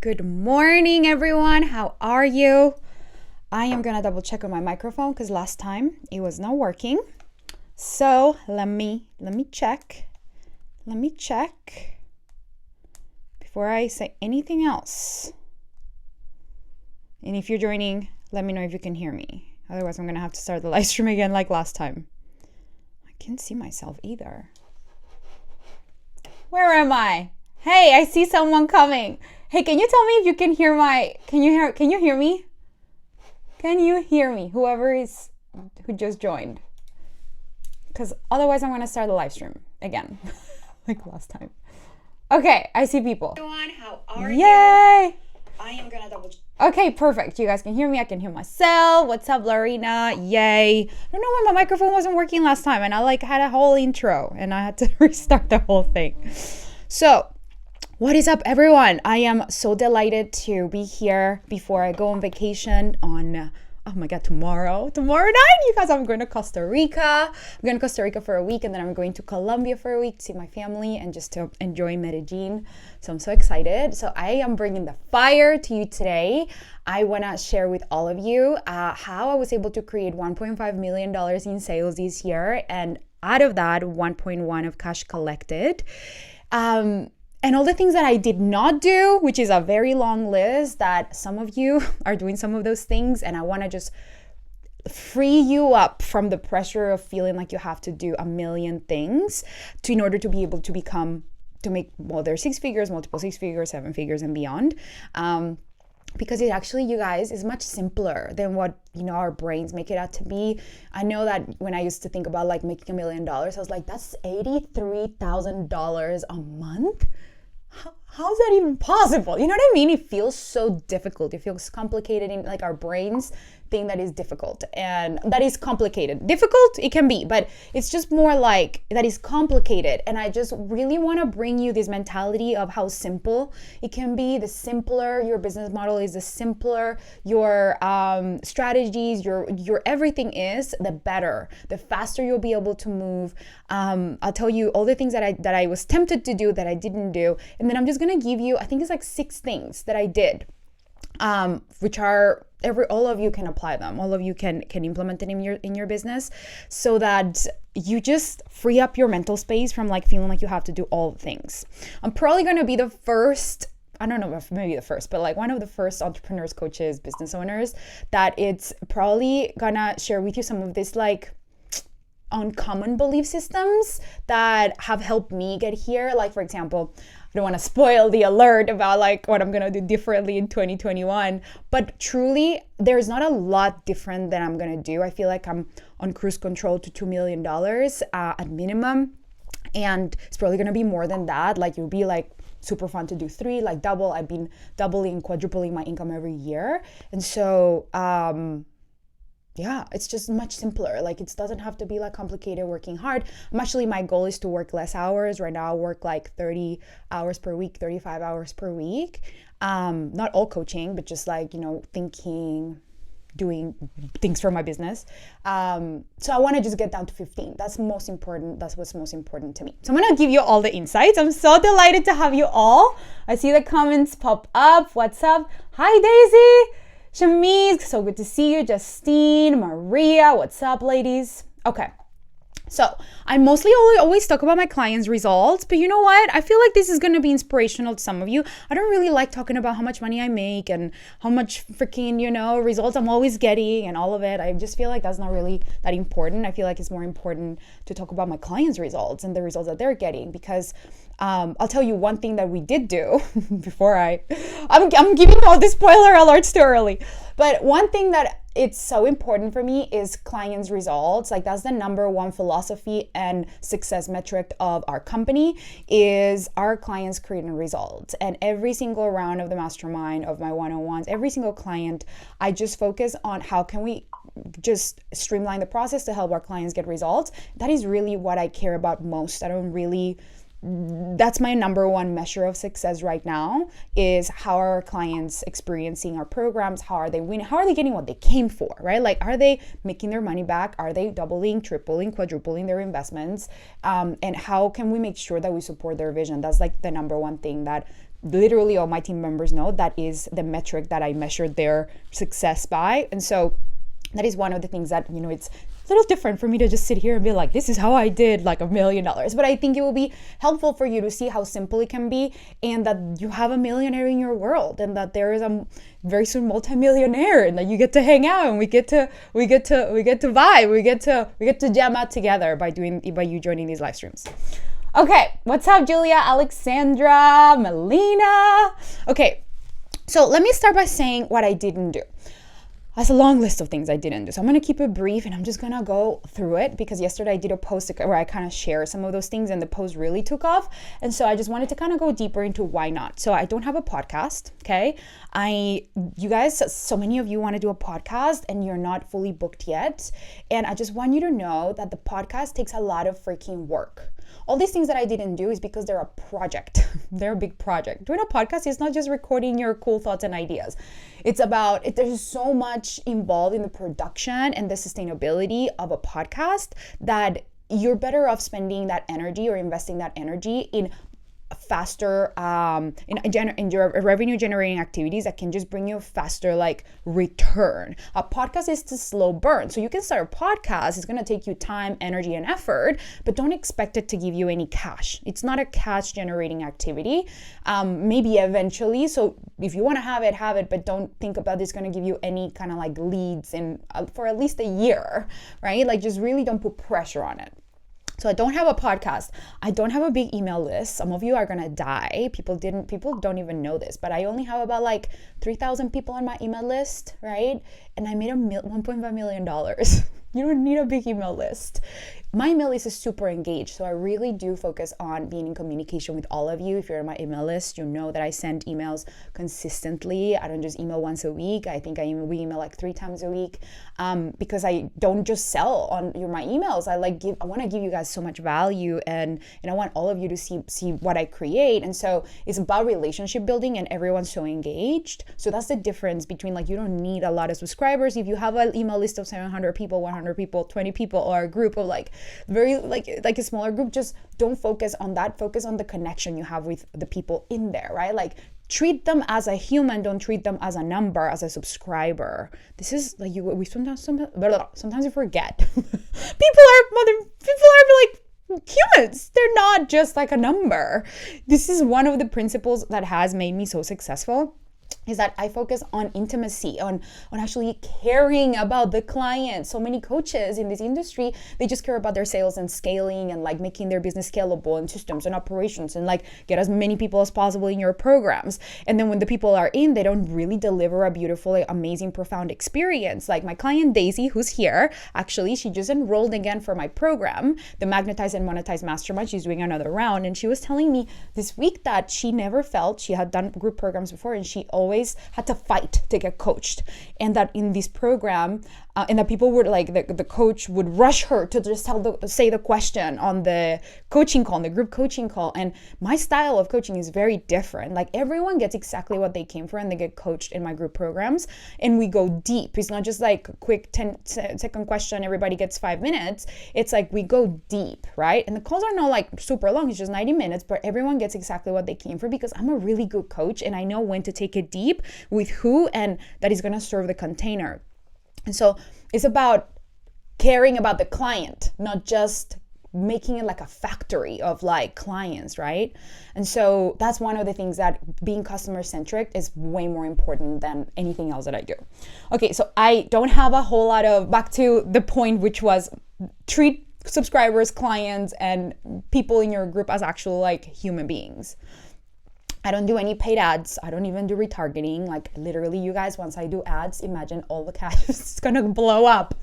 Good morning, everyone. How are you? I am gonna double check on my microphone because last time it was not working. So let me check. Let me check before I say anything else. And if you're joining, let me know if you can hear me. Otherwise, I'm gonna have to start the live stream again like last time. I can't see myself either. Where am I? Hey, I see someone coming. Hey, can you tell me if you can hear can you hear me? Can you hear me? Who just joined. Because otherwise I'm gonna start the live stream again. Like last time. Okay, I see people. Everyone, how are you? Yay! I am gonna double check. Okay, perfect. You guys can hear me. I can hear myself. What's up, Lorena? Yay. I don't know why my microphone wasn't working last time and I had a whole intro and I had to restart the whole thing. So, what is up, everyone? I am so delighted to be here before I go on vacation on, oh my God, tomorrow night, you guys. I'm going to Costa Rica. I'm going to Costa Rica for a week, and then I'm going to Colombia for a week to see my family and just to enjoy Medellin. So I'm so excited. So I am bringing the fire to you today. I want to share with all of you how I was able to create $1.5 million in sales this year, and out of that, 1.1 of cash collected. And all the things that I did not do, which is a very long list, that some of you are doing some of those things. And I want to just free you up from the pressure of feeling like you have to do a million things in order to be able to make, well, there's 6 figures, multiple 6 figures, 7 figures and beyond. Because it actually, you guys, is much simpler than what, our brains make it out to be. I know that when I used to think about like making $1 million, I was like, that's $83,000 a month. How's that even possible? You know what I mean? It feels so difficult. It feels complicated in like our brains think that is difficult and that is complicated. Difficult, it can be, but it's just more like that is complicated. And I just really want to bring you this mentality of how simple it can be. The simpler your business model is, the simpler your strategies, your everything is, the better, the faster you'll be able to move. I'll tell you all the things that I was tempted to do that I didn't do. And then I'm just going to give you, I think it's like 6 things that I did, which are all of you can apply them. All of you can implement it in your business so that you just free up your mental space from like feeling like you have to do all the things. I'm probably going to be the first, I don't know if maybe the first, but like one of the first entrepreneurs, coaches, business owners that it's probably gonna share with you some of this like uncommon belief systems that have helped me get here. Like, for example, I don't want to spoil the alert about like what I'm going to do differently in 2021, but truly there's not a lot different that I'm going to do. I feel like I'm on cruise control to $2 million at minimum. And it's probably going to be more than that. Like, it will be like super fun to do 3, like double. I've been doubling, quadrupling my income every year. And so, yeah, it's just much simpler. Like, it doesn't have to be like complicated working hard. My goal is to work less hours. Right now I work like 30 hours per week, 35 hours per week. Not all coaching, but just like, thinking, doing things for my business. So I want to just get down to 15. That's most important. That's what's most important to me. So I'm going to give you all the insights. I'm so delighted to have you all. I see the comments pop up. What's up? Hi, Daisy. Shamiz, so good to see you. Justine, Maria, what's up, ladies? Okay, so I mostly always talk about my clients' results, but you know what? I feel like this is going to be inspirational to some of you. I don't really like talking about how much money I make and how much freaking, results I'm always getting and all of it. I just feel like that's not really that important. I feel like it's more important to talk about my clients' results and the results that they're getting, because I'll tell you one thing that we did do before I'm giving all the spoiler alerts too early. But one thing that it's so important for me is clients' results. Like, that's the number one philosophy and success metric of our company is our clients creating results. And every single round of the mastermind, of my one-on-ones, every single client, I just focus on how can we just streamline the process to help our clients get results. That is really what I care about most. That's my number one measure of success right now, is how are our clients experiencing our programs? How are they winning? How are they getting what they came for, right? Like, are they making their money back? Are they doubling, tripling, quadrupling their investments? And how can we make sure that we support their vision? That's like the number one thing that literally all my team members know that is the metric that I measure their success by. And so that is one of the things that, it's a little different for me to just sit here and be like, this is how I did like $1 million. But I think it will be helpful for you to see how simple it can be, and that you have a millionaire in your world, and that there is a very soon multimillionaire, and that you get to hang out, and we get to vibe, we get to jam out together by you joining these live streams. Okay, what's up, Julia, Alexandra, Melina? Okay, so let me start by saying what I didn't do. That's a long list of things I didn't do. So I'm going to keep it brief, and I'm just going to go through it, because yesterday I did a post where I kind of share some of those things, and the post really took off. And so I just wanted to kind of go deeper into why not. So I don't have a podcast. Okay. You guys, so many of you want to do a podcast and you're not fully booked yet. And I just want you to know that the podcast takes a lot of freaking work. All these things that I didn't do is because they're a project. They're a big project. Doing a podcast is not just recording your cool thoughts and ideas. It's about, there's so much involved in the production and the sustainability of a podcast that you're better off spending that energy or investing that energy in faster in your revenue generating activities that can just bring you a faster return. A podcast is to slow burn. So you can start a podcast. It's going to take you time, energy, and effort, but don't expect it to give you any cash. It's not a cash generating activity. Maybe eventually. So if you want to have it, but don't think about this going to give you any kind of leads for at least a year, right? Just really don't put pressure on it. So I don't have a podcast. I don't have a big email list. Some of you are gonna die. People don't even know this, but I only have about 3,000 people on my email list, right? And I made $1.5 million. You don't need a big email list. My email list is super engaged, so I really do focus on being in communication with all of you. If you're on my email list, you know that I send emails consistently. I don't just email once a week. I think we email 3 times a week, because I don't just sell on my emails. I want to give you guys so much value, and I want all of you to see what I create. And so it's about relationship building, and everyone's so engaged. So that's the difference between you don't need a lot of subscribers. If you have an email list of 700 people, 100 people, 20 people, or a group of very a smaller group, just don't focus on that. Focus on the connection you have with the people in there, right? Treat them as a human. Don't treat them as a number, as a subscriber. This is we sometimes you forget. people are humans. They're not just a number. This is one of the principles that has made me so successful, is that I focus on intimacy, on actually caring about the client. So many coaches in this industry, they just care about their sales and scaling and making their business scalable and systems and operations and get as many people as possible in your programs. And then when the people are in, they don't really deliver a beautiful, amazing, profound experience. My client Daisy, who's here, actually, she just enrolled again for my program, the Magnetize and Monetize Mastermind. She's doing another round. And she was telling me this week that she never felt, she had done group programs before, and she always had to fight to get coached, and that in this program and that people would the coach would rush her to just say the question on the coaching call, on the group coaching call. And my style of coaching is very different. Everyone gets exactly what they came for, and they get coached in my group programs, and we go deep. It's not just quick 10-second question, everybody gets 5 minutes. It's we go deep, right? And the calls are not super long, it's just 90 minutes, but everyone gets exactly what they came for, because I'm a really good coach and I know when to take it deep with who, and that is going to serve the container. And so it's about caring about the client, not just making it a factory of clients, right? And so that's one of the things that being customer centric is way more important than anything else that I do. Okay, so I don't have a whole lot of, back to the point, which was treat subscribers, clients, and people in your group as actual human beings. I don't do any paid ads. I don't even do retargeting. Literally, you guys, once I do ads, imagine all the cash is gonna blow up.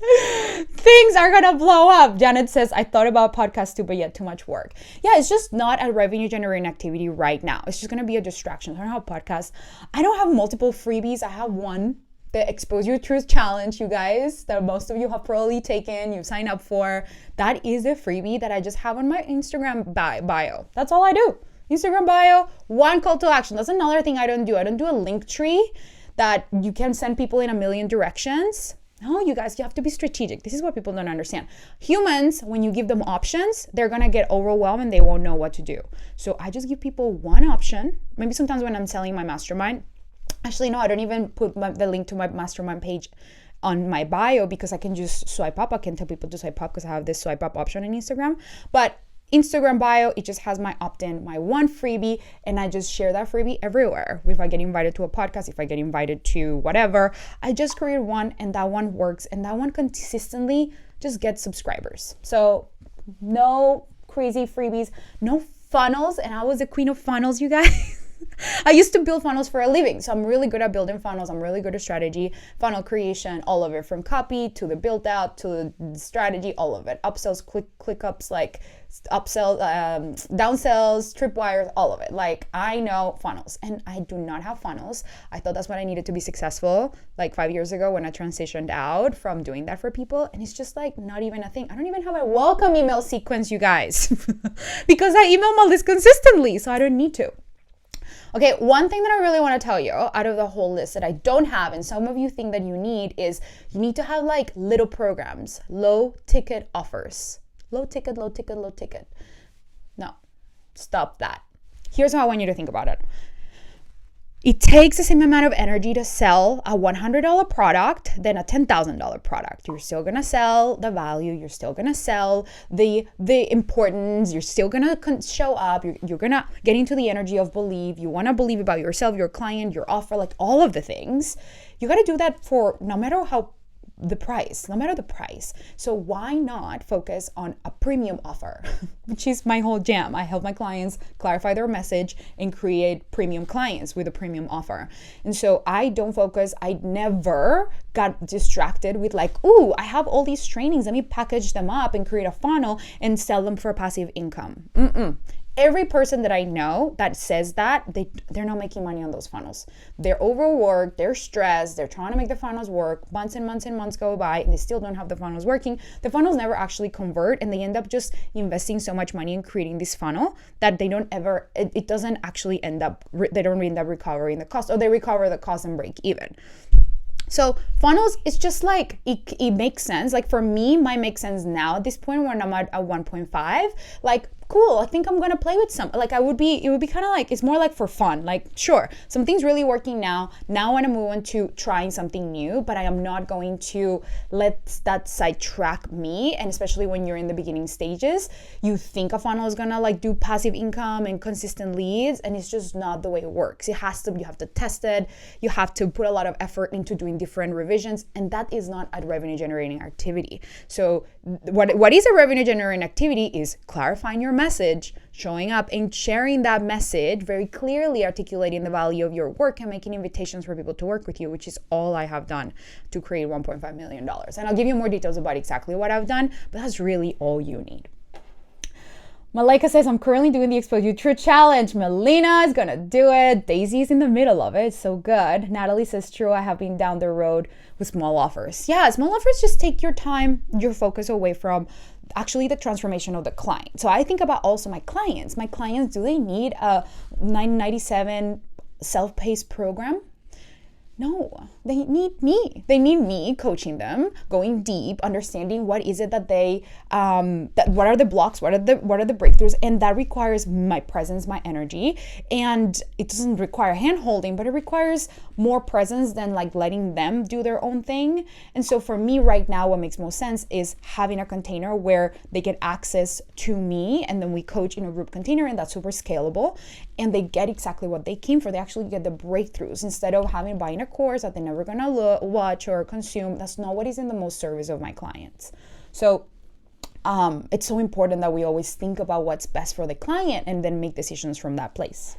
Things are gonna blow up. Janet says, I thought about podcasts too, but yet too much work. Yeah, it's just not a revenue generating activity right now. It's just gonna be a distraction. I don't have podcasts. I don't have multiple freebies. I have one, the Expose Your Truth Challenge, you guys, that most of you have probably taken, you've signed up for. That is a freebie that I just have on my Instagram bio. That's all I do. Instagram bio, one call to action. That's another thing I don't do. I don't do a link tree that you can send people in a million directions. No, you guys, you have to be strategic. This is what people don't understand. Humans, when you give them options, they're going to get overwhelmed and they won't know what to do. So I just give people one option. Maybe sometimes when I'm selling my mastermind, actually, no, I don't even put the link to my mastermind page on my bio because I can just swipe up. I can tell people to swipe up because I have this swipe up option on Instagram. But Instagram bio, it just has my opt-in, my one freebie, and I just share that freebie everywhere. If I get invited to a podcast, if I get invited to whatever, I just create one and that one works and that one consistently just gets subscribers. So no crazy freebies, no funnels, and I was the queen of funnels, you guys. I used to build funnels for a living, so I'm really good at building funnels. I'm really good at strategy, funnel creation, all of it, from copy to the build out to the strategy, all of it. Upsells, click ups, like upsell, downsells, tripwires, all of it. Like, I know funnels, and I do not have funnels. I thought that's what I needed to be successful like 5 years ago when I transitioned out from doing that for people, and it's just like not even a thing. I don't even have a welcome email sequence, you guys, because I email my list consistently, so I don't need to. Okay, one thing that I really want to tell you out of the whole list that I don't have, and some of you think that you need, is you need to have like little programs, low ticket offers. Low ticket. No, stop that. Here's how I want you to think about it. It takes the same amount of energy to sell a $100 product than a $10,000 product. You're still gonna sell the value. You're still gonna sell the importance. You're still gonna show up. You're gonna get into the energy of believe. You wanna believe about yourself, your client, your offer, like all of the things. You gotta do that for no matter the price. So why not focus on a premium offer, which is my whole jam. I help my clients clarify their message and create premium clients with a premium offer. And so I never got distracted with like, ooh, I have all these trainings. Let me package them up and create a funnel and sell them for passive income. Every person that I know that says that, they're not making money on those funnels. They're overworked, they're stressed, they're trying to make the funnels work. Months and months and months go by and they still don't have the funnels working. The funnels never actually convert, and they end up just investing so much money in creating this funnel that it doesn't actually end up, they don't end up recovering the cost, or they recover the cost and break even. So funnels, it's just like, it makes sense. Like for me, might make sense now at this point when I'm at a 1.5, like, cool, I think I'm gonna play with some, like it would be kind of like, it's more like for fun, like sure, something's really working now I want to move on to trying something new, but I am not going to let that sidetrack me. And especially when you're in the beginning stages, you think a funnel is gonna like do passive income and consistent leads, and it's just not the way it works. You have to test it, you have to put a lot of effort into doing different revisions, and that is not a revenue generating activity. So what is a revenue generating activity is clarifying your message, showing up and sharing that message, very clearly articulating the value of your work and making invitations for people to work with you, which is all I have done to create $1.5 million. And I'll give you more details about exactly what I've done, but that's really all you need. Malika says, I'm currently doing the Expose You True Challenge. Melina is gonna do it. Daisy's in the middle of it. So good. Natalie says, true, I have been down the road with small offers. Yeah, small offers just take your time, your focus away from actually the transformation of the client. So I think about also my clients. My clients, do they need a $997 self-paced program? No, they need me. They need me coaching them, going deep, understanding what is it that what are the blocks, what are the breakthroughs, and that requires my presence, my energy, and it doesn't require hand holding, but it requires more presence than like letting them do their own thing. And so for me right now, what makes most sense is having a container where they get access to me, and then we coach in a group container, and that's super scalable, and they get exactly what they came for. They actually get the breakthroughs instead of buying a course that they're never gonna watch or consume. That's not what is in the most service of my clients. So it's so important that we always think about what's best for the client and then make decisions from that place.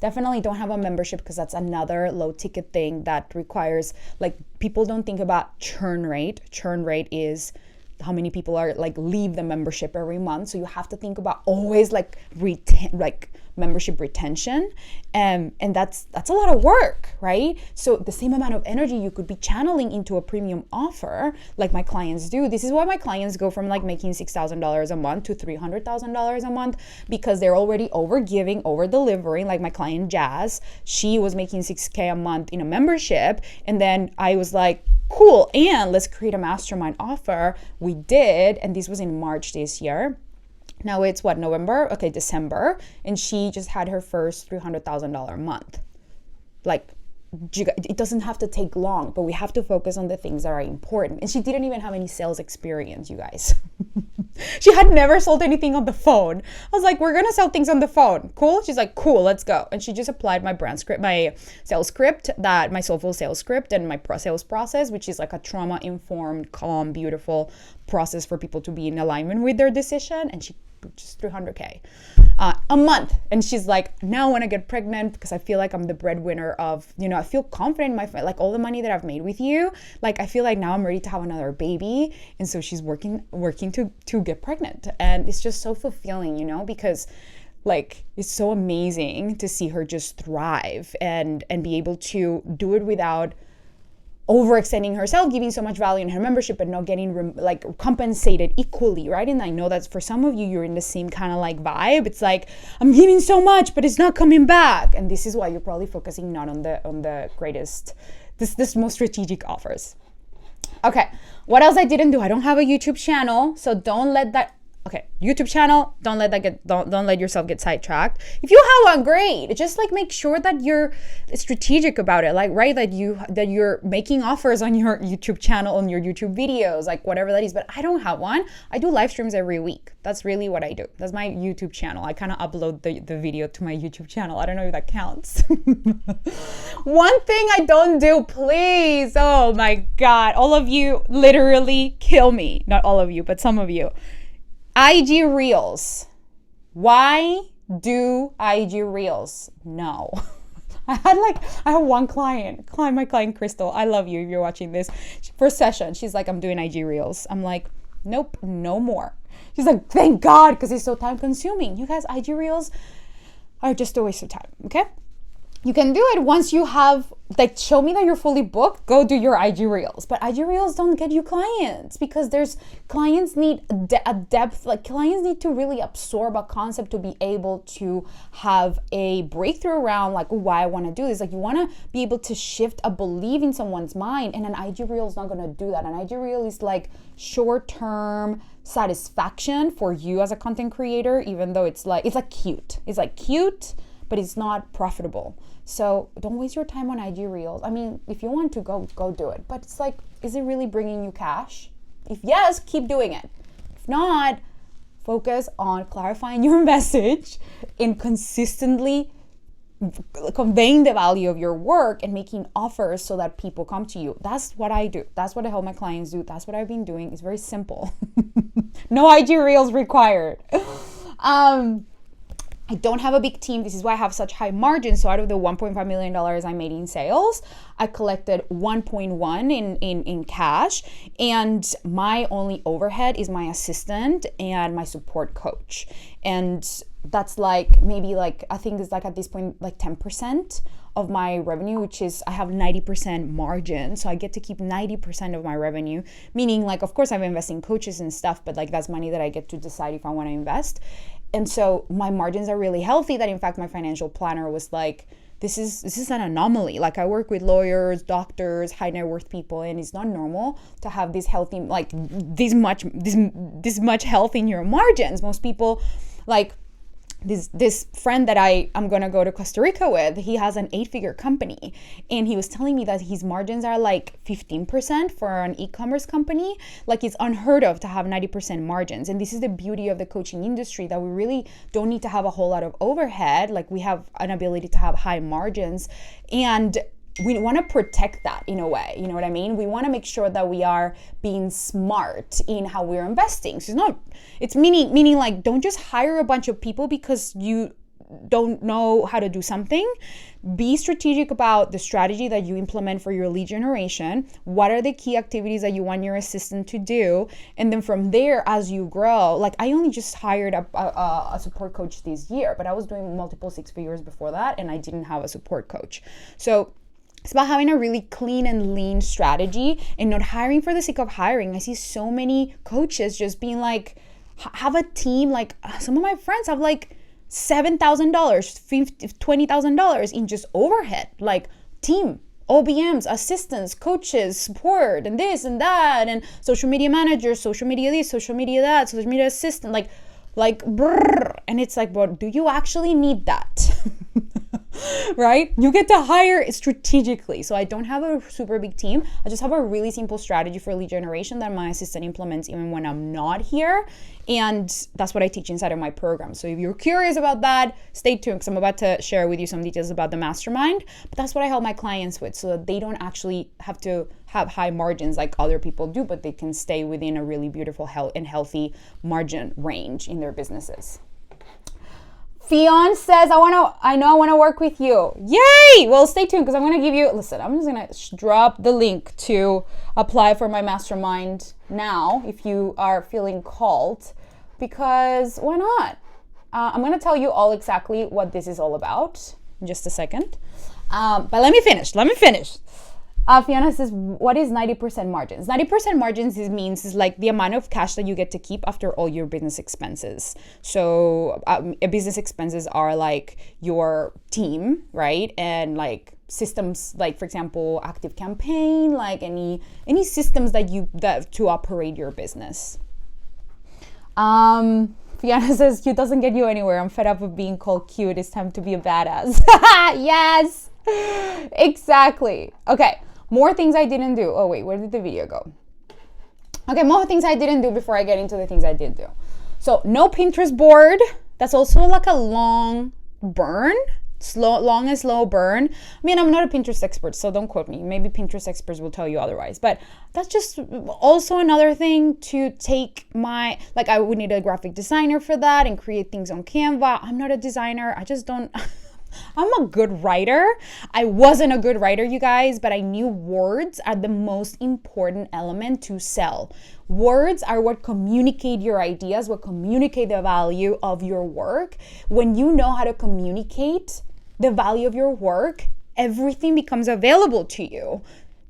Definitely don't have a membership, because that's another low ticket thing that requires, like, people don't think about churn rate. Churn rate is how many people are like leave the membership every month. So you have to think about always like membership retention, and that's a lot of work, right? So the same amount of energy you could be channeling into a premium offer, like my clients do. This is why my clients go from like making $6,000 a month to $300,000 a month, because they're already over giving, over delivering. Like my client Jazz, she was making $6,000 a month in a membership, and then I was like, cool. And let's create a mastermind offer. We did. And this was in March this year. Now it's what, November? Okay, December. And she just had her first $300,000 month. Like, it doesn't have to take long, but we have to focus on the things that are important. And she didn't even have any sales experience, you guys. She had never sold anything on the phone. I was like, we're going to sell things on the phone. Cool. She's like, cool, let's go. And she just applied my brand script, my sales script, my Soulful sales script, and my sales process, which is like a trauma-informed, calm, beautiful process for people to be in alignment with their decision. And she just $300K a month. And she's like, now I want to get pregnant because I feel like I'm the breadwinner of, I feel confident in my, like all the money that I've made with you. Like, I feel like now I'm ready to have another baby. And so she's working to get pregnant. And it's just so fulfilling, because like, it's so amazing to see her just thrive and be able to do it without overextending herself, giving so much value in her membership and not getting compensated equally, right? And I know that for some of you, you're in the same kind of like vibe. It's like, I'm giving so much, but it's not coming back. And this is why you're probably focusing not on the greatest, this most strategic offers. Okay, what else I didn't do? I don't have a YouTube channel, so don't let that. Okay, YouTube channel, don't let yourself get sidetracked. If you have one, great. Just like make sure that you're strategic about it. Like, right, that you're making offers on your YouTube channel, on your YouTube videos, like whatever that is. But I don't have one. I do live streams every week. That's really what I do. That's my YouTube channel. I kind of upload the video to my YouTube channel. I don't know if that counts. One thing I don't do, please. Oh my God. All of you literally kill me. Not all of you, but some of you. IG Reels. Why do IG Reels? No. I have one client, my client Crystal. I love you if you're watching this. First session, she's like, I'm doing IG Reels. I'm like, nope, no more. She's like, thank God, because it's so time consuming. You guys, IG Reels are just a waste of time, okay? You can do it once you have, like, show me that you're fully booked, go do your IG Reels. But IG Reels don't get you clients because clients need a depth, like clients need to really absorb a concept to be able to have a breakthrough around like why I want to do this. Like you want to be able to shift a belief in someone's mind, and an IG Reel is not going to do that. An IG Reel is like short-term satisfaction for you as a content creator, even though it's like cute. It's like cute, but it's not profitable. So don't waste your time on IG Reels. I mean, if you want to go do it. But it's like, is it really bringing you cash? If yes, keep doing it. If not, focus on clarifying your message and consistently conveying the value of your work and making offers so that people come to you. That's what I do. That's what I help my clients do. That's what I've been doing. It's very simple. No IG Reels required. I don't have a big team. This is why I have such high margins. So out of the $1.5 million I made in sales, I collected 1.1 in cash. And my only overhead is my assistant and my support coach. And that's like, maybe like, I think it's like at this point, like 10% of my revenue, which is, I have 90% margin. So I get to keep 90% of my revenue, meaning like, of course I've invested in coaches and stuff, but like that's money that I get to decide if I want to invest. And so my margins are really healthy, that in fact my financial planner was like, this is an anomaly. Like I work with lawyers, doctors, high net worth people, and it's not normal to have this healthy, like this much health in your margins. Most people, like this friend that I'm gonna go to Costa Rica with, he has an 8-figure company, and he was telling me that his margins are like 15% for an e-commerce company. Like it's unheard of to have 90% margins. And this is the beauty of the coaching industry, that we really don't need to have a whole lot of overhead. Like we have an ability to have high margins, and we want to protect that in a way. You know what I mean? We want to make sure that we are being smart in how we're investing. So it's meaning like, don't just hire a bunch of people because you don't know how to do something. Be strategic about the strategy that you implement for your lead generation. What are the key activities that you want your assistant to do? And then from there, as you grow, like I only just hired a support coach this year, but I was doing multiple 6 figures before that, and I didn't have a support coach. So it's about having a really clean and lean strategy and not hiring for the sake of hiring. I see so many coaches just being like, have a team. Like some of my friends have like $7,000, $20,000 in just overhead, like team OBMs, assistants, coaches, support, and this and that, and social media managers, social media this, social media that, social media assistant, like brrr. And it's like, bro, do you actually need that? Right? You get to hire strategically. So I don't have a super big team. I just have a really simple strategy for lead generation that my assistant implements even when I'm not here. And that's what I teach inside of my program. So if you're curious about that, stay tuned because I'm about to share with you some details about the mastermind. But that's what I help my clients with so that they don't actually have to have high margins like other people do, but they can stay within a really beautiful and healthy margin range in their businesses. Fion says, I want to work with you. Yay! Well, stay tuned because I'm going to give you, listen, I'm just going to drop the link to apply for my mastermind now if you are feeling called, because why not? I'm going to tell you all exactly what this is all about in just a second. But let me finish. Fiona says, what is 90% margins? 90% margins means like the amount of cash that you get to keep after all your business expenses. So business expenses are like your team, right? And like systems, like for example, ActiveCampaign, like any systems that to operate your business. Fiona says, cute doesn't get you anywhere. I'm fed up of being called cute. It's time to be a badass. Yes, exactly. Okay. More things I didn't do. Oh wait, where did the video go? Okay, more things I didn't do before I get into the things I did do. So no Pinterest board. That's also like a long burn. Long and slow burn. I mean, I'm not a Pinterest expert, so don't quote me. Maybe Pinterest experts will tell you otherwise. But that's just also another thing to take I would need a graphic designer for that and create things on Canva. I'm not a designer. I just don't... I'm a good writer. I wasn't a good writer, you guys, but I knew words are the most important element to sell. Words are what communicate your ideas, what communicate the value of your work. When you know how to communicate the value of your work, everything becomes available to you.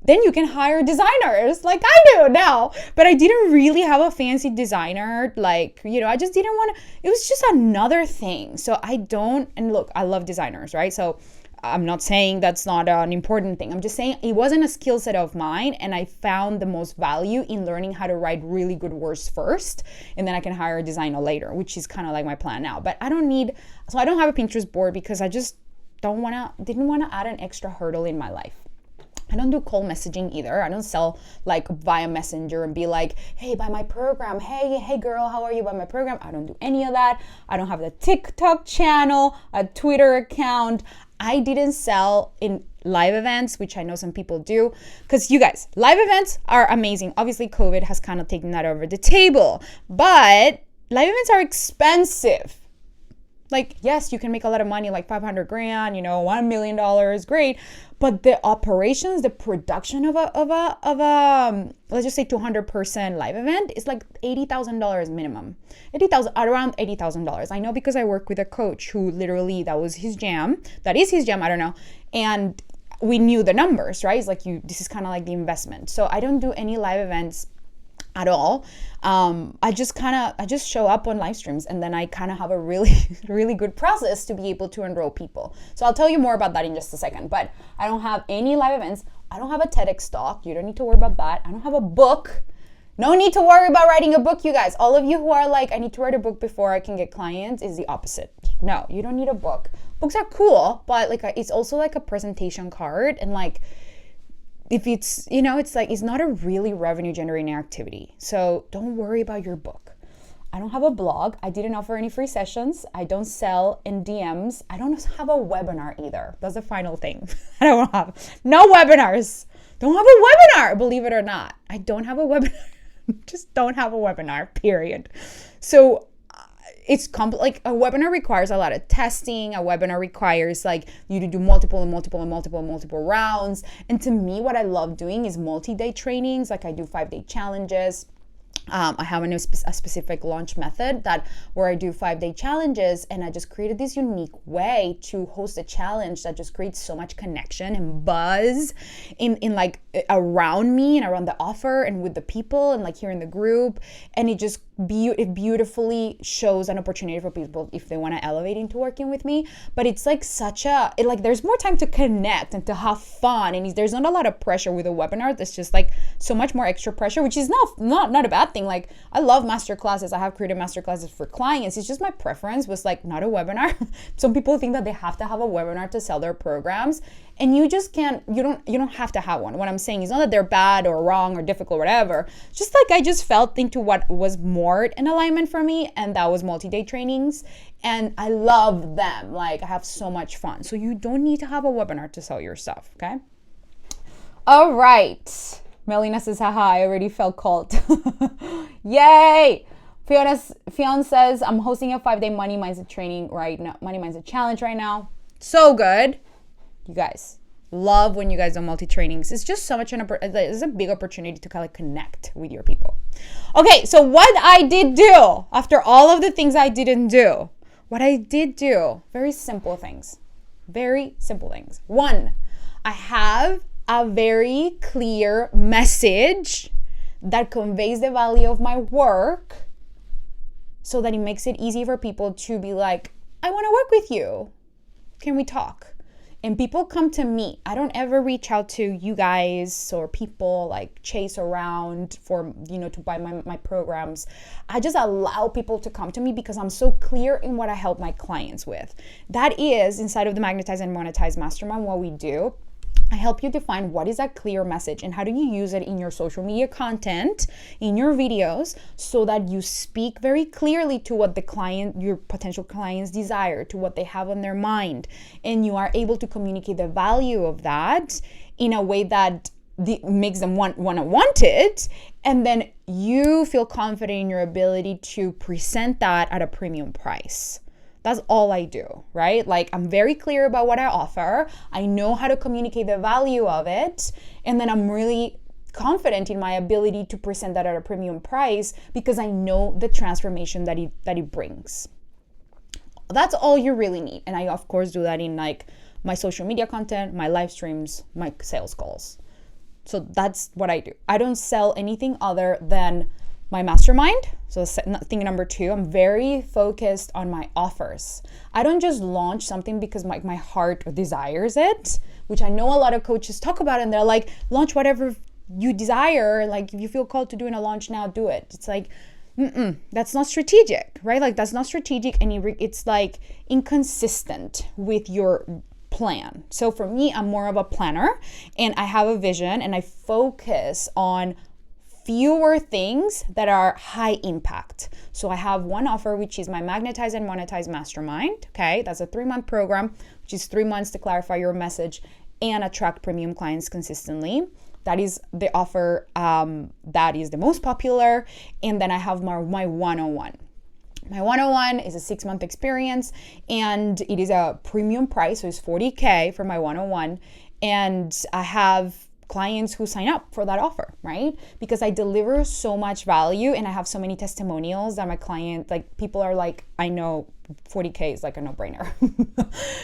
Then you can hire designers like I do now. But I didn't really have a fancy designer. I just didn't want to, it was just another thing. So and look, I love designers, right? So I'm not saying that's not an important thing. I'm just saying it wasn't a skill set of mine. And I found the most value in learning how to write really good words first. And then I can hire a designer later, which is kind of like my plan now. But I don't have a Pinterest board because I just didn't want to add an extra hurdle in my life. I don't do cold messaging either. I don't sell like via Messenger and be like, hey, buy my program. Hey girl, how are you? Buy my program. I don't do any of that. I don't have the TikTok channel, a Twitter account. I didn't sell in live events, which I know some people do. Because you guys, live events are amazing. Obviously, COVID has kind of taken that over the table. But live events are expensive. Like, yes, you can make a lot of money, like 500 grand, $1 million, great. But the operations, the production of a let's just say 200-person live event is like $80,000 minimum. Around $80,000. I know because I work with a coach who literally, that is his jam, I don't know. And we knew the numbers, right? It's like this is kind of like the investment. So I don't do any live events at all. I just show up on live streams, and then I kind of have a really, really good process to be able to enroll people. So I'll tell you more about that in just a second, but I don't have any live events. I don't have a TEDx talk. You don't need to worry about that. I don't have a book. No need to worry about writing a book, you guys. All of you who are like, I need to write a book before I can get clients, is the opposite. No, you don't need a book. Books are cool, but it's also like a presentation card, and like, if it's, it's not a really revenue generating activity. So don't worry about your book. I don't have a blog. I didn't offer any free sessions. I don't sell in DMs. I don't have a webinar either. That's the final thing. I don't have no webinars. Don't have a webinar, believe it or not. I don't have a webinar. Just don't have a webinar, period. So it's like a webinar requires a lot of testing. A webinar requires like you to do multiple rounds. And to me, what I love doing is multi-day trainings. Like I do 5-day challenges. I have a specific launch method where I do 5-day challenges, and I just created this unique way to host a challenge that just creates so much connection and buzz in like around me and around the offer and with the people and like here in the group, and it just it beautifully shows an opportunity for people if they want to elevate into working with me. But it's like there's more time to connect and to have fun, and there's not a lot of pressure with a webinar. There's just like so much more extra pressure, which is not a bad thing. Like, I love master classes. I have created master classes for clients. It's just my preference was like not a webinar. Some people think that they have to have a webinar to sell their programs, and you just can't. You don't have to have one. What I'm saying is not that they're bad or wrong or difficult or whatever. Just like I just felt into what was more in alignment for me, and that was multi-day trainings, and I love them. Like, I have so much fun. So you don't need to have a webinar to sell your stuff. Okay. All right. Melina says, haha, I already felt called. Yay. Fiona says, I'm hosting a 5-day money mindset training right now. Money mindset challenge right now. So good. You guys, love when you guys do multi-trainings. It's just so much it's a big opportunity to kind of connect with your people. Okay, so what I did do after all of the things I didn't do, what I did do, very simple things. Very simple things. 1, I have a very clear message that conveys the value of my work so that it makes it easy for people to be like, I want to work with you. Can we talk? And people come to me. I don't ever reach out to you guys or people like chase around for, to buy my programs. I just allow people to come to me because I'm so clear in what I help my clients with. That is inside of the Magnetize and Monetize Mastermind, what we do. I help you define what is that clear message and how do you use it in your social media content, in your videos, so that you speak very clearly to what your potential clients desire, to what they have on their mind, and you are able to communicate the value of that in a way that makes them want it, and then you feel confident in your ability to present that at a premium price. That's all I do, right? Like, I'm very clear about what I offer. I know how to communicate the value of it. And then I'm really confident in my ability to present that at a premium price because I know the transformation that it brings. That's all you really need. And I, of course, do that in like my social media content, my live streams, my sales calls. So that's what I do. I don't sell anything other than my mastermind. So thing number 2, I'm very focused on my offers. I don't just launch something because my heart desires it, which I know a lot of coaches talk about, and they're like, launch whatever you desire. Like, if you feel called to doing a launch now, do it. It's like, that's not strategic, right? Like, that's not strategic, and it's like inconsistent with your plan. So for me, I'm more of a planner, and I have a vision, and I focus on fewer things that are high impact. So I have one offer, which is my Magnetize and Monetize Mastermind. Okay, that's a 3-month program, which is 3 months to clarify your message and attract premium clients consistently. That is the offer that is the most popular. And then I have my one-on-one. My one-on-one is a 6-month experience, and it is a premium price. So it's $40K for my one-on-one. And I have clients who sign up for that offer, right? Because I deliver so much value and I have so many testimonials that my client, like, people are like, I know 40K is like a no-brainer,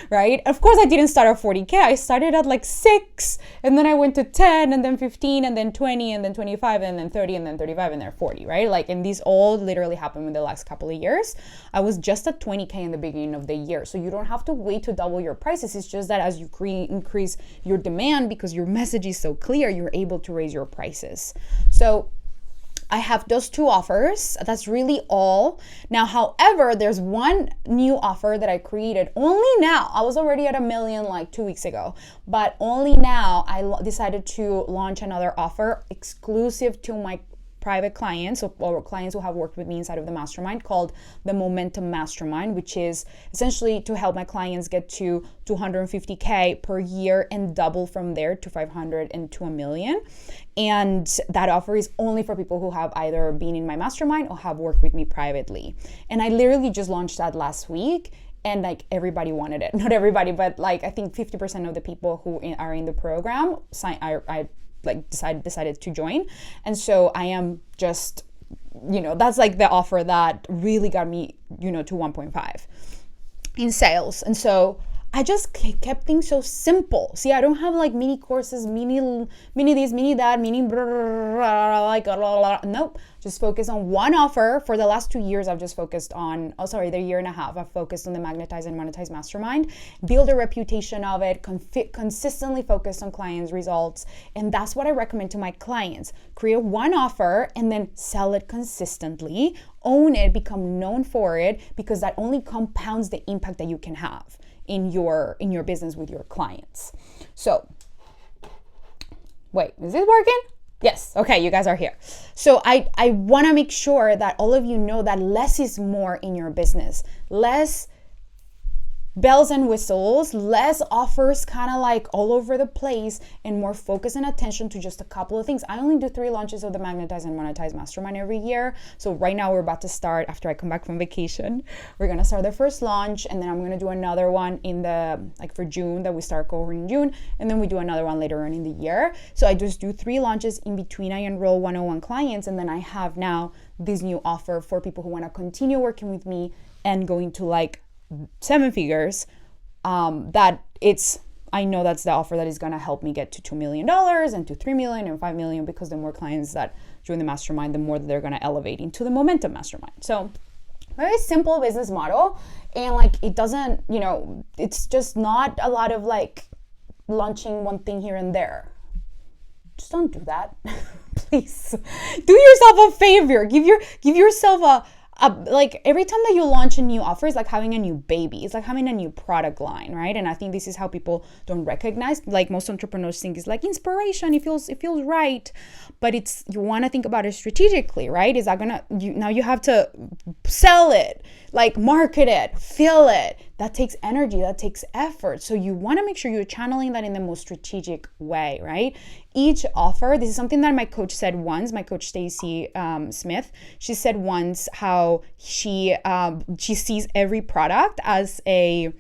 right? Of course, I didn't start at 40K. I started at like 6, and then I went to 10, and then 15, and then 20, and then 25, and then 30, and then 35, and then 40, right? Like, and these all literally happened in the last couple of years. I was just at 20K in the beginning of the year. So you don't have to wait to double your prices. It's just that as you increase your demand, because your message is so clear, you're able to raise your prices. So I have those 2 offers. That's really all. Now, however, there's one new offer that I created only now. I was already at 1 million like 2 weeks ago, but only now I decided to launch another offer exclusive to my private clients or clients who have worked with me inside of the mastermind, called the Momentum Mastermind, which is essentially to help my clients get to 250K per year and double from there to 500 and to 1 million. And that offer is only for people who have either been in my mastermind or have worked with me privately. And I literally just launched that last week. And like, everybody wanted it. Not everybody, but like, I think 50% of the people who are in the program decided to join. And so I am just, that's like the offer that really got me, to 1.5 in sales. And so I just kept things so simple. See, I don't have like mini courses, mini this, mini that, mini nope. Just focus on one offer. For the last 2 years, I've just focused on, the year and a half, I've focused on the Magnetize and Monetize Mastermind, build a reputation of it, consistently focus on clients' results. And that's what I recommend to my clients. Create one offer and then sell it consistently, own it, become known for it, because that only compounds the impact that you can have in your business with your clients. So, wait, is it working? Yes. Okay, you guys are here. So I want to make sure that all of you know that less is more in your business. Less bells and whistles, less offers kind of like all over the place, and more focus and attention to just a couple of things. I only do 3 launches of the Magnetize and Monetize Mastermind every year. So right now we're about to start, after I come back from vacation, we're going to start the first launch, and then I'm going to do another one in the, for June, that we start covering in June, and then we do another one later on in the year. So I just do 3 launches in between. I enroll 101 clients, and then I have now this new offer for people who want to continue working with me and going to 7 figures, I know that's the offer that is going to help me get to $2 million and to $3 million and $5 million, because the more clients that join the mastermind, the more that they're going to elevate into the Momentum Mastermind. So very simple business model. And it doesn't, it's just not a lot of launching one thing here and there. Just don't do that. Please do yourself a favor. Give yourself a every time that you launch a new offer, it's like having a new baby. It's like having a new product line, right? And I think this is how people don't recognize. Most entrepreneurs think it's inspiration. It feels right, but you want to think about it strategically, right? Is that now you have to sell it, market it, fill it. That takes energy, that takes effort. So you want to make sure you're channeling that in the most strategic way, right? Each offer, this is something that my coach said once, my coach Stacy Smith, she said once how she sees every product as a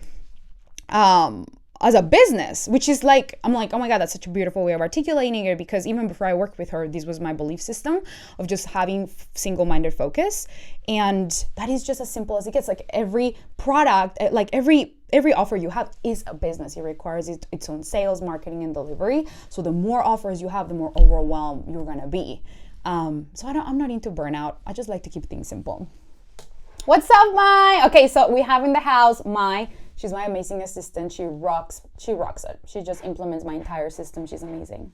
business, which is I'm like, oh my God, that's such a beautiful way of articulating it, because even before I worked with her, this was my belief system of just having single-minded focus. And that is just as simple as it gets. Every product, every offer you have is a business. It requires its own sales, marketing, and delivery. So the more offers you have, the more overwhelmed you're gonna be. So I'm not into burnout. I just like to keep things simple. What's up, Mai? Okay, so we have in the house Mai. She's my amazing assistant. She rocks it. She just implements my entire system. She's amazing.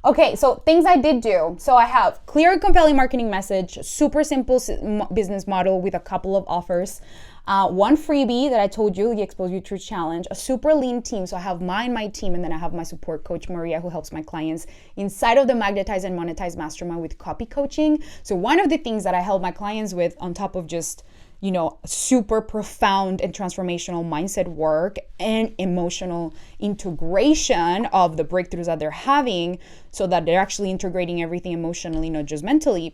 Okay, so things I did do. So I have clear and compelling marketing message, super simple business model with a couple of offers. One freebie that I told you, the Expose Your Truth Challenge, a super lean team. So I have my team, and then I have my support coach, Maria, who helps my clients inside of the Magnetize and Monetize Mastermind with copy coaching. So one of the things that I help my clients with, on top of just super profound and transformational mindset work and emotional integration of the breakthroughs that they're having, so that they're actually integrating everything emotionally, not just mentally.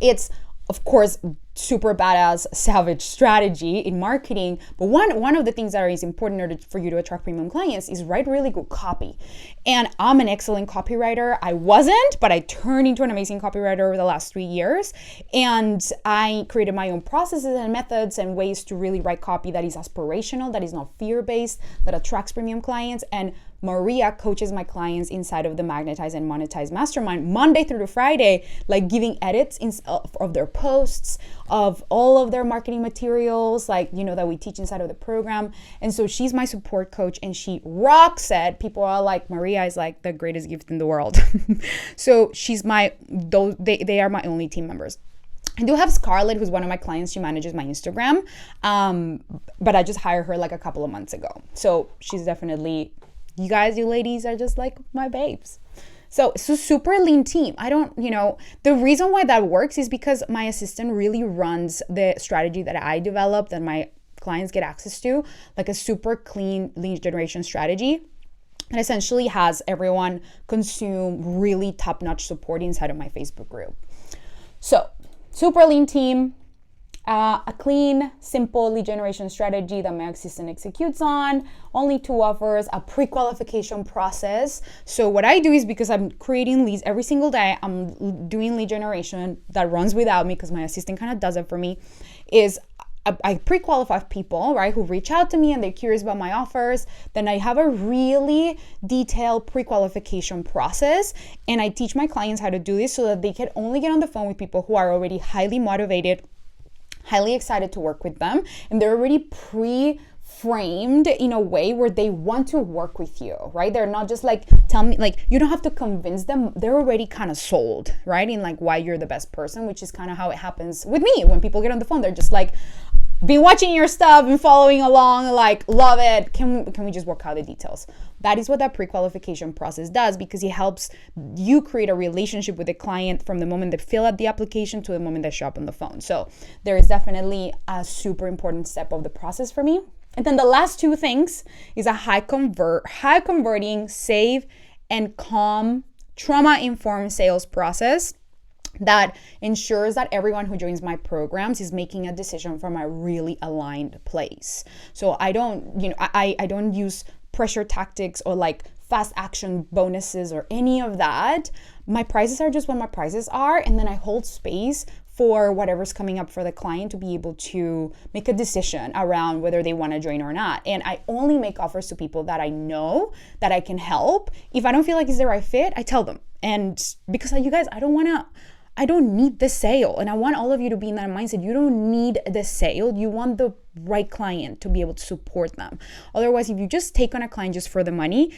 It's, of course, super badass savage strategy in marketing. But one of the things that is important in order for you to attract premium clients is write really good copy. And I'm an excellent copywriter. I wasn't, but I turned into an amazing copywriter over the last 3 years. And I created my own processes and methods and ways to really write copy that is aspirational, that is not fear-based, that attracts premium clients. And Maria coaches my clients inside of the Magnetize and Monetize Mastermind Monday through to Friday, giving edits of their posts, of all of their marketing materials, that we teach inside of the program. And so she's my support coach, and she rocks it. People are like, Maria is the greatest gift in the world. So they are my only team members. I do have Scarlett, who's one of my clients. She manages my Instagram, but I just hired her a couple of months ago. So she's definitely, you ladies are just my babes. So it's a super lean team. The reason why that works is because my assistant really runs the strategy that I developed and my clients get access to, a super clean lead generation strategy. It essentially has everyone consume really top-notch support inside of my Facebook group. So super lean team, a clean, simple lead generation strategy that my assistant executes on, only 2 offers, a pre-qualification process. So what I do is, because I'm creating leads every single day, I'm doing lead generation that runs without me because my assistant kind of does it for me, is I pre-qualify people, right, who reach out to me and they're curious about my offers. Then I have a really detailed pre-qualification process, and I teach my clients how to do this so that they can only get on the phone with people who are already highly motivated, highly excited to work with them, and they're already framed in a way where they want to work with you, right? They're not just like, tell me, like, you don't have to convince them. They're already kind of sold, right? In like why you're the best person, which is kind of how it happens with me. When people get on the phone, they're just like, been watching your stuff and following along, like, love it. Can we just work out the details? That is what that pre-qualification process does, because it helps you create a relationship with the client from the moment they fill out the application to the moment they show up on the phone. So there is definitely a super important step of the process for me. And then the last two things is a high converting, safe and calm, trauma-informed sales process that ensures that everyone who joins my programs is making a decision from a really aligned place. So I don't use pressure tactics or like fast action bonuses or any of that. My prices are just what my prices are, and then I hold space for whatever's coming up for the client to be able to make a decision around whether they want to join or not. And I only make offers to people that I know that I can help. If I don't feel like it's the right fit, I tell them. And because you guys, I don't need the sale. And I want all of you to be in that mindset. You don't need the sale. You want the right client to be able to support them. Otherwise, if you just take on a client just for the money,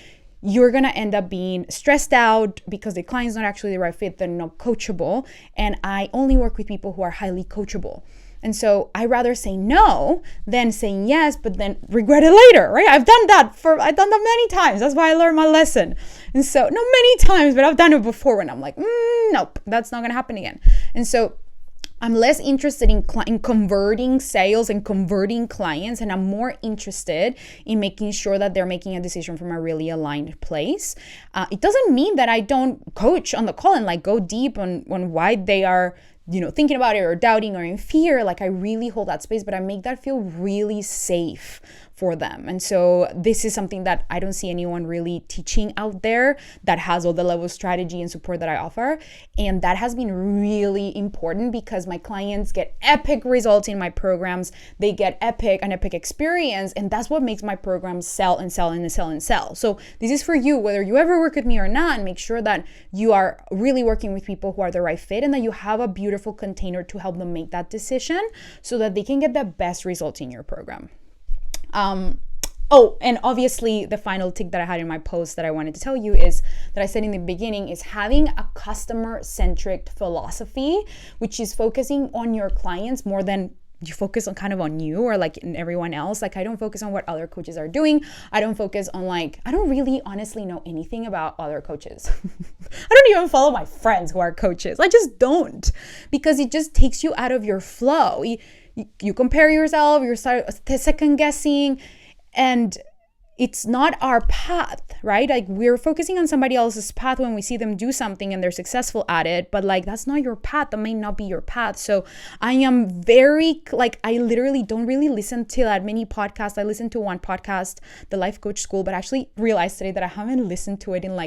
you're going to end up being stressed out because the client's not actually the right fit. They're not coachable. And I only work with people who are highly coachable. And so I rather say no than saying yes, but then regret it later, right? I've done that many times. That's why I learned my lesson. And so, not many times, but I've done it before when I'm like, nope, that's not going to happen again. And so I'm less interested in converting sales and converting clients, and I'm more interested in making sure that they're making a decision from a really aligned place. It doesn't mean that I don't coach on the call and like go deep on why they are thinking about it or doubting or in fear. Like I really hold that space, but I make that feel really safe for them. And so this is something that I don't see anyone really teaching out there that has all the level of strategy and support that I offer. And that has been really important because my clients get epic results in my programs. They get an epic experience. And that's what makes my programs sell and sell and sell and sell. So this is for you, whether you ever work with me or not, and make sure that you are really working with people who are the right fit and that you have a beautiful container to help them make that decision so that they can get the best results in your program. And obviously the final tick that I had in my post that I wanted to tell you is that I said in the beginning is having a customer-centric philosophy, which is focusing on your clients more than you focus on kind of on you or like in everyone else. Like I don't focus on what other coaches are doing. I don't focus on I don't really honestly know anything about other coaches. I don't even follow my friends who are coaches. I just don't, because it just takes you out of your flow. You compare yourself, you start second guessing, and it's not our path, right? Like we're focusing on somebody else's path when we see them do something and they're successful at it, but like that's not your path. That may not be your path. So I am very I literally don't really listen to that many podcasts. I listened to one podcast, The Life Coach School, but I actually realized today that I haven't listened to it in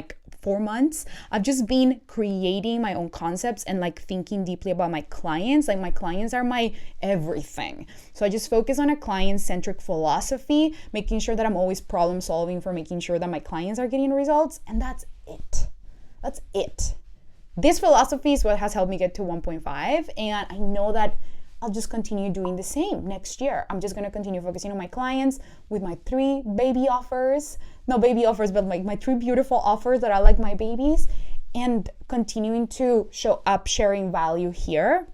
4 months. I've just been creating my own concepts and thinking deeply about my clients. My clients are my everything. So I just focus on a client-centric philosophy, making sure that I'm always problem solving for making sure that my clients are getting results. And that's it. That's it. This philosophy is what has helped me get to 1.5. And I know that I'll just continue doing the same next year. I'm just going to continue focusing on my clients with my 3 baby offers. No baby offers, but my 3 beautiful offers that are like my babies, and continuing to show up, sharing value here.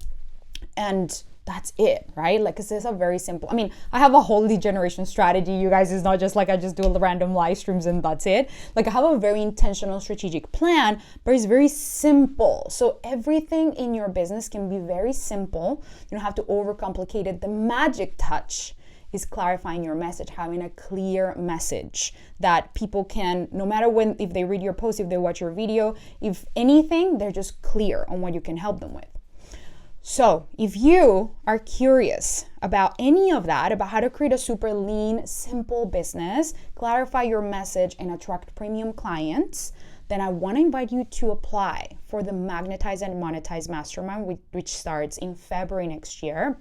And that's it, right? This is a very simple, I have a whole lead generation strategy, you guys. It's not just I just do random live streams and that's it. I have a very intentional strategic plan, but it's very simple. So everything in your business can be very simple. You don't have to overcomplicate it. The magic touch is clarifying your message, having a clear message that people can, no matter if they read your post, if they watch your video, if anything, they're just clear on what you can help them with. So if you are curious about any of that, about how to create a super lean, simple business, clarify your message, and attract premium clients, then I want to invite you to apply for the Magnetize and Monetize Mastermind, which starts in February next year.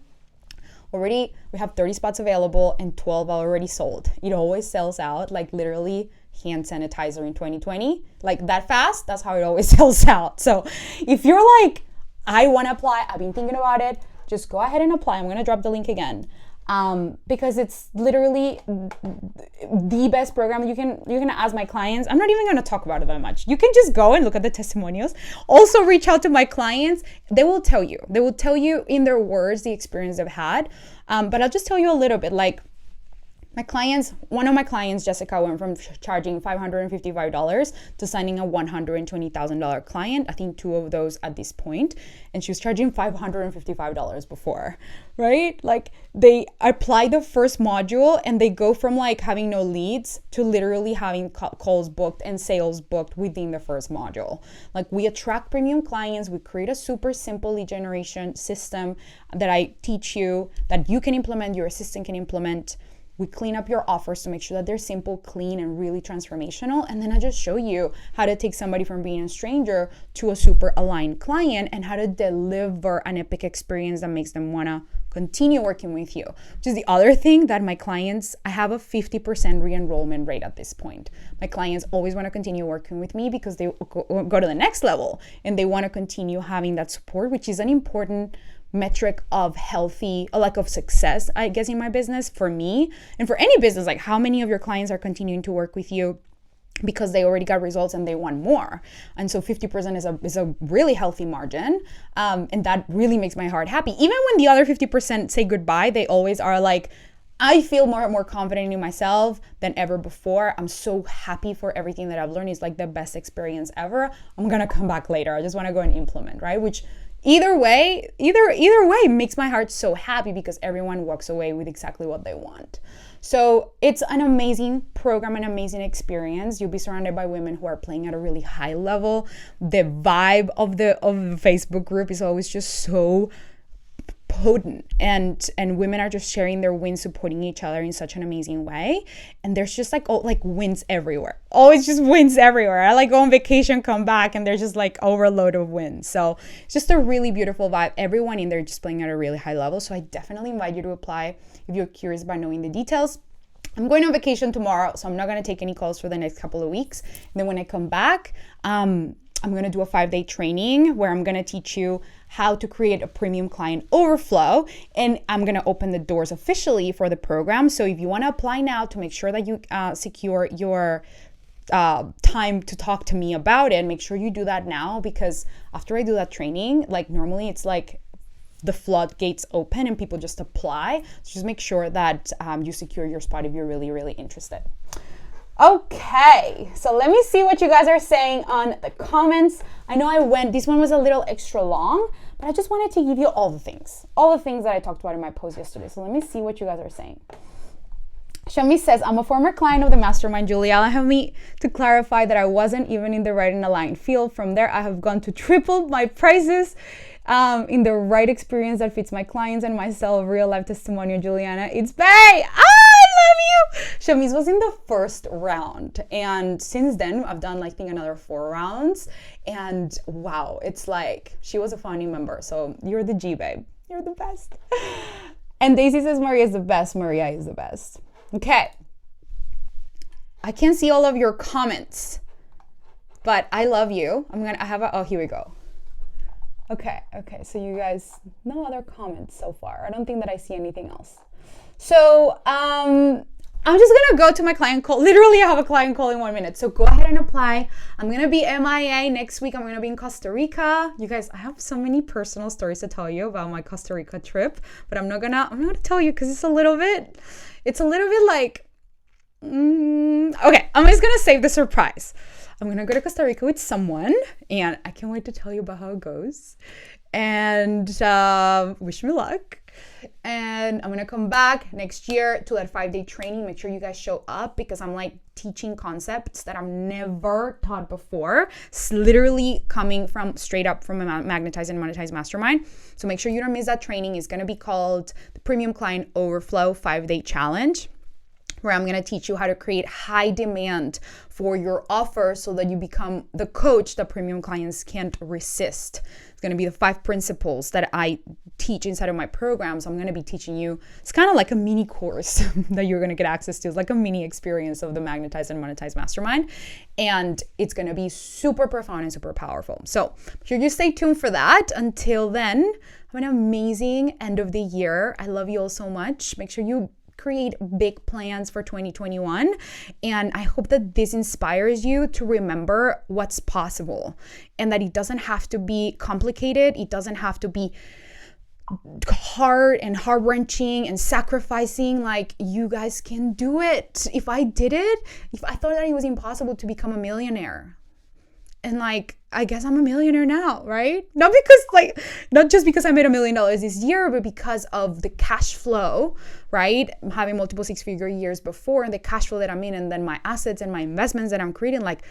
already, we have 30 spots available and 12 are already sold. It always sells out, like literally hand sanitizer in 2020, like that fast. That's how it always sells out. So if you're like, I want to apply, I've been thinking about it, just go ahead and apply. I'm going to drop the link again. Because it's literally the best program. You can ask my clients. I'm not even going to talk about it that much. You can just go and look at the testimonials. Also reach out to my clients. They will tell you in their words the experience they've had. But I'll just tell you a little bit, like, one of my clients, Jessica, went from charging $555 to signing a $120,000 client. I think 2 of those at this point, and she was charging $555 before, right? Like, they apply the first module and they go from like having no leads to literally having calls booked and sales booked within the first module. Like, we attract premium clients. We create a super simple lead generation system that I teach you, that you can implement, your assistant can implement. We clean up your offers to make sure that they're simple, clean, and really transformational. And then I just show you how to take somebody from being a stranger to a super aligned client and how to deliver an epic experience that makes them want to continue working with you. Which is the other thing that my clients, I have a 50% re-enrollment rate at this point. My clients always want to continue working with me because they go to the next level and they want to continue having that support, which is an important metric of healthy, like of success, I guess, in my business, for me and for any business. Like, how many of your clients are continuing to work with you because they already got results and they want more? And so 50% is a really healthy margin, and that really makes my heart happy. Even when the other 50% say goodbye, they always are like, I feel more and more confident in myself than ever before. I'm so happy for everything that I've learned. It's like the best experience ever. I'm gonna come back later. I just want to go and implement, right? Which either way makes my heart so happy because everyone walks away with exactly what they want. So it's an amazing program, an amazing experience. You'll be surrounded by women who are playing at a really high level. The vibe of the Facebook group is always just so potent, and women are just sharing their wins, supporting each other in such an amazing way. And there's just like wins everywhere, always just wins everywhere. I like go on vacation, come back, and there's just like overload of wins. So it's just a really beautiful vibe. Everyone in there just playing at a really high level. So I definitely invite you to apply if you're curious about knowing the details. I'm going on vacation tomorrow, so I'm not going to take any calls for the next couple of weeks. And then when I come back, I'm going to do a 5-day training where I'm going to teach you how to create a premium client overflow. And I'm going to open the doors officially for the program. So if you want to apply now to make sure that you secure your time to talk to me about it, make sure you do that now, because after I do that training, like normally it's like the floodgates open and people just apply. So just make sure that you secure your spot if you're really, really interested. Okay, so let me see what you guys are saying on the comments. I know this one was a little extra long, but I just wanted to give you all the things that I talked about in my post yesterday. So let me see what you guys are saying. Shami says, I'm a former client of the mastermind. Julia, allow me to clarify that I wasn't even in the right and aligned field. From there, I have gone to triple my prices in the right experience that fits my clients and myself. Real life testimonial, Juliana. It's Bay. I love you. Shamiz was in the first round, and since then I've done like I think another 4 rounds, and wow, it's like she was a founding member. So you're the G, babe. You're the best. And Daisy says Maria is the best. Maria is the best. Okay. I can't see all of your comments, but I love you. Here we go. Okay, so you guys, no other comments so far. I don't think that I see anything else. So I'm just gonna go to my client call. Literally, I have a client call in 1 minute. So go ahead and apply. I'm gonna be MIA next week. I'm gonna be in Costa Rica. You guys, I have so many personal stories to tell you about my Costa Rica trip, but I'm not gonna tell you because it's a little bit like, okay, I'm just gonna save the surprise. I'm gonna go to Costa Rica with someone, and I can't wait to tell you about how it goes. And wish me luck. And I'm gonna come back next year to that 5-day training. Make sure you guys show up, because I'm like teaching concepts that I've never taught before. It's literally coming straight up from a Magnetize and Monetize Mastermind. So make sure you don't miss that training. It's gonna be called the Premium Client Overflow 5-Day Challenge. where I'm going to teach you how to create high demand for your offer so that you become the coach that premium clients can't resist. It's going to be the 5 principles that I teach inside of my programs. I'm going to be teaching you. It's kind of like a mini course that you're going to get access to. It's like a mini experience of the Magnetize and Monetize Mastermind. And it's going to be super profound and super powerful. So make sure you stay tuned for that. Until then, have an amazing end of the year. I love you all so much. Make sure you create big plans for 2021. And I hope that this inspires you to remember what's possible and that it doesn't have to be complicated. It doesn't have to be hard and heart-wrenching and sacrificing. Like, you guys can do it. If I did it, if I thought that it was impossible to become a millionaire, and like, I guess I'm a millionaire now, right? Not just because I made $1 million this year, but because of the cash flow, right? Having multiple 6-figure years before, and the cash flow that I'm in, and then my assets and my investments that I'm creating, like,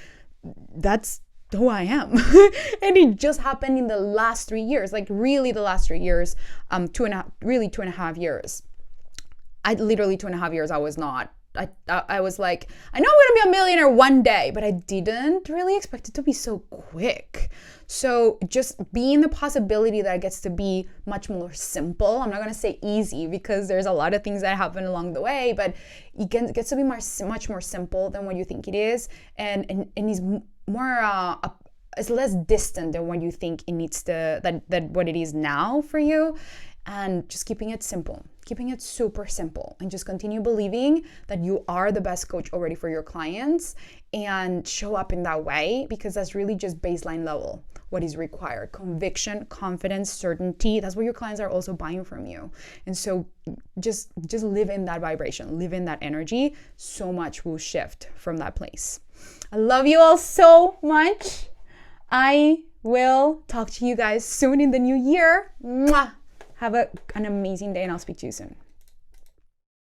that's who I am. And it just happened in the last 3 years, like really the last 3 years, 2.5 years. Literally 2.5 years, I was not. I was like, I know I'm gonna be a millionaire one day, but I didn't really expect it to be so quick. So just being the possibility that it gets to be much more simple. I'm not gonna say easy because there's a lot of things that happen along the way, but it gets to be much more simple than what you think it is, and is more it's less distant than what you think it needs to, that what it is now for you. And just keeping it simple, keeping it super simple, and just continue believing that you are the best coach already for your clients, and show up in that way, because that's really just baseline level what is required. Conviction, confidence, certainty. That's what your clients are also buying from you. And so just live in that vibration, live in that energy. So much will shift from that place. I love you all so much. I will talk to you guys soon in the new year. Mwah! Have an amazing day, and I'll speak to you soon.